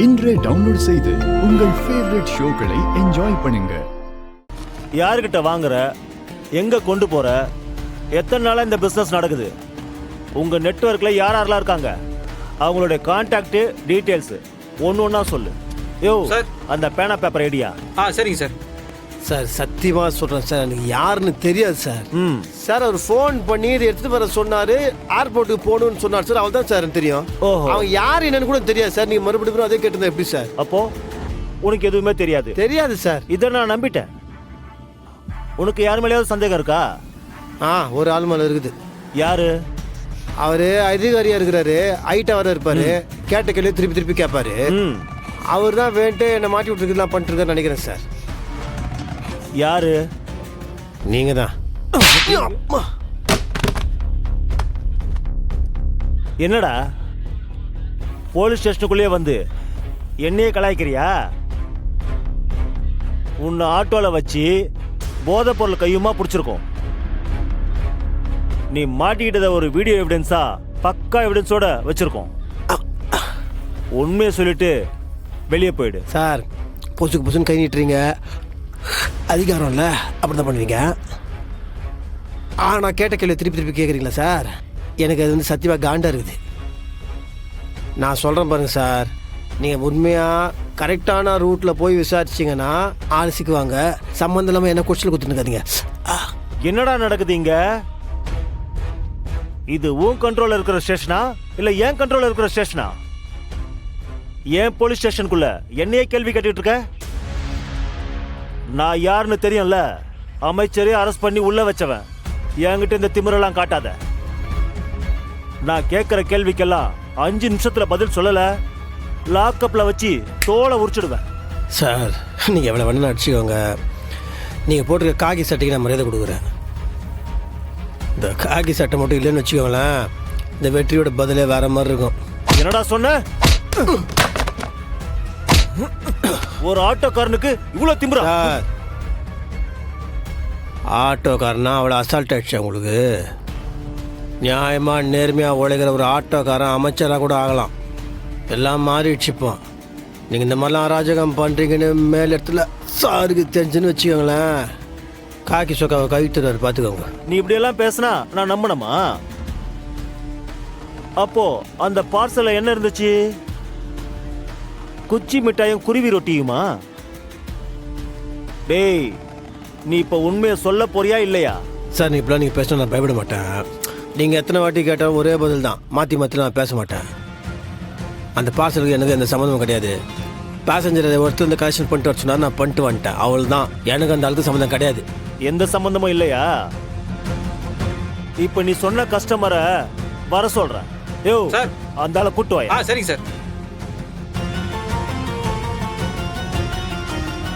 இன்றே டவுன்லோட் செய்து உங்கள் ஃபேவரட் ஷோக்களை என்ஜாய் பண்ணுங்க. யாருக்கிட்ட வாங்குற, எங்க கொண்டு போற, எத்தனை நாளா இந்த பிசினஸ் நடக்குது, உங்க நெட்வொர்க்ல யாரெல்லாம் இருக்காங்க, அவங்களுடைய கான்டாக்ட் டீடைல்ஸ் ஒன்னு ஒன்னா சொல்லு. யோ சார், அந்த பேனா பேப்பர் ஐடியா. சரிங்க சார். சார் சத்தியமாக சொல்கிறேன் சார், எனக்கு யாருன்னு தெரியாது சார். சார் அவர் ஃபோன் பண்ணி இதை எடுத்துகிட்டு வர சொன்னார், ஏர்போர்ட்டுக்கு போகணும்னு சொன்னார் சார். அவள் தான் சார் எனக்கு தெரியும். ஓஹோ, அவன் யார் என்னன்னு கூட தெரியாது சார். நீங்கள் மறுபடியும் அதே கேட்டிருந்தா எப்படி சார்? அப்போ உனக்கு எதுவுமே தெரியாது? தெரியாது சார். இதை நான் நம்பிட்டேன். உனக்கு யார் மேலேயாவது சந்தேகம் இருக்கா? ஒரு ஆள் மேலே இருக்குது. யாரு? அவர் அதிகாரியாக இருக்கிறாரு, ஹைட்டாக வர இருப்பார், கேட்ட கேள்வி திருப்பி திருப்பி கேட்பாரு. அவர் தான் வேண்ட்டு என்னை மாட்டி விட்டுருக்குலாம் பண்ணிட்டுருக்கான்னு நினைக்கிறேன் சார். யாரு? நீங்க தான். என்னடா போலீஸ் ஸ்டேஷனுக்குள்ளேயே வந்து என்னையே கலாய்க்கிறியா? உன்னை ஆட்டோல வச்சு போதை பொருள் கையுமா பிடிச்சிருக்கோம். நீ மாட்டிக்கிட்டத ஒரு வீடியோ எவிடன்ஸா பக்கா எவிடன்ஸோட வச்சிருக்கோம். உண்மையை சொல்லிட்டு வெளியே போயிடு. சார் பொசுக்கு பொசுன்னு கை நீட்டுறீங்க, அதிகாரம் இல்லை, அப்படி தான் பண்ணுவீங்க. நான் கேட்ட கேள்வி திருப்பி திருப்பி கேட்குறீங்களா சார்? எனக்கு அது வந்து சத்தியமாக காண்டா இருக்குது. நான் சொல்கிறேன் பாருங்க சார், நீங்கள் உண்மையாக கரெக்டான ரூட்டில் போய் விசாரிச்சிங்கன்னா ஆள் சிக்குவாங்க. சம்மந்தம் இல்லாமல் என்ன கொஸ்டில் கொடுத்துருக்காதீங்க. என்னடா நடக்குது இங்க? இது உன் கண்ட்ரோல்ல இருக்கிற ஸ்டேஷனா இல்ல என் கண்ட்ரோல்ல இருக்கிற ஸ்டேஷனா? ஏன் போலீஸ் ஸ்டேஷனுக்குள்ள என்னையே கேள்வி கேட்டுட்டு இருக்க? நான் யாருன்னு தெரியும்ல, அமைச்சரே அரெஸ்ட் பண்ணி உள்ள வச்சவன். என்கிட்ட இந்த திமிரெல்லாம் காட்டாத. நான் கேட்கிற கேள்விக்கெல்லாம் 5 நிமிஷத்துல பதில் சொல்லல, லாக்அப்ல வச்சு தோலை உரிச்சிடுவேன். சார் நீங்கள் எவ்வளோ வேணும்னு அடிச்சுக்கோங்க. நீங்கள் போட்டிருக்க காக்கி சட்டைக்கு நான் மரியாதை கொடுக்குறேன். இந்த காக்கி சட்டை மட்டும் இல்லைன்னு வச்சுக்கோங்களேன், இந்த வெற்றியோட பதிலே வேற மாதிரி இருக்கும். என்னடா சொன்ன? ஒரு ஆட்டோக்காரனுக்கு இவ்வளவு திமிரா? சார் ஆட்டோக்காரனா அவ்வளோ அசால்ட் ஆயிடுச்சு உங்களுக்கு? நியாயமாக நேர்மையாக உழைக்கிற ஒரு ஆட்டோக்காரன் அமைச்சராக கூட ஆகலாம். எல்லாம் மாறிடுச்சுப்போம். நீங்கள் இந்த மாதிரிலாம் அராஜகம் பண்ணுறீங்கன்னு மேல் இடத்துல சாருக்கு தெரிஞ்சுன்னு வச்சுக்கோங்களேன், காக்கி சொக்காவை கவித்துறாரு, பார்த்துக்கோங்க. நீ இப்படியெல்லாம் பேசினா நான் நம்பணுமா? அப்போ அந்த பார்சல்ல என்ன இருந்துச்சு? குச்சி மிட்டாயும் குருவி ரொட்டியுமா? டேய், நீ இப்ப உண்மையை சொல்ல போறியா இல்லையா? சார் நீ இப்பெல்லாம் நீங்கள் பேசினா நான் பயப்பட மாட்டேன். நீங்கள் எத்தனை வாட்டி கேட்டாலும் ஒரே பதில் தான், மாற்றி மாற்றி நான் பேச மாட்டேன். அந்த பார்சலுக்கு எனக்கு எந்த சம்மந்தமும் கிடையாது. பேசஞ்சரை ஒருத்தர் இந்த கலெக்ஷன் பண்ணிட்டு வர சொன்னா நான் பண்ணிட்டு வந்துட்டேன், அவள் தான். எனக்கு அந்த ஆளுக்கு சம்மந்தம் கிடையாது. எந்த சம்பந்தமும் இல்லையா? இப்ப நீ சொன்ன கஸ்டமரை வர சொல்ற. யோ சார், அந்த ஆளை கூட்டு வாயா. சரிங்க சார்.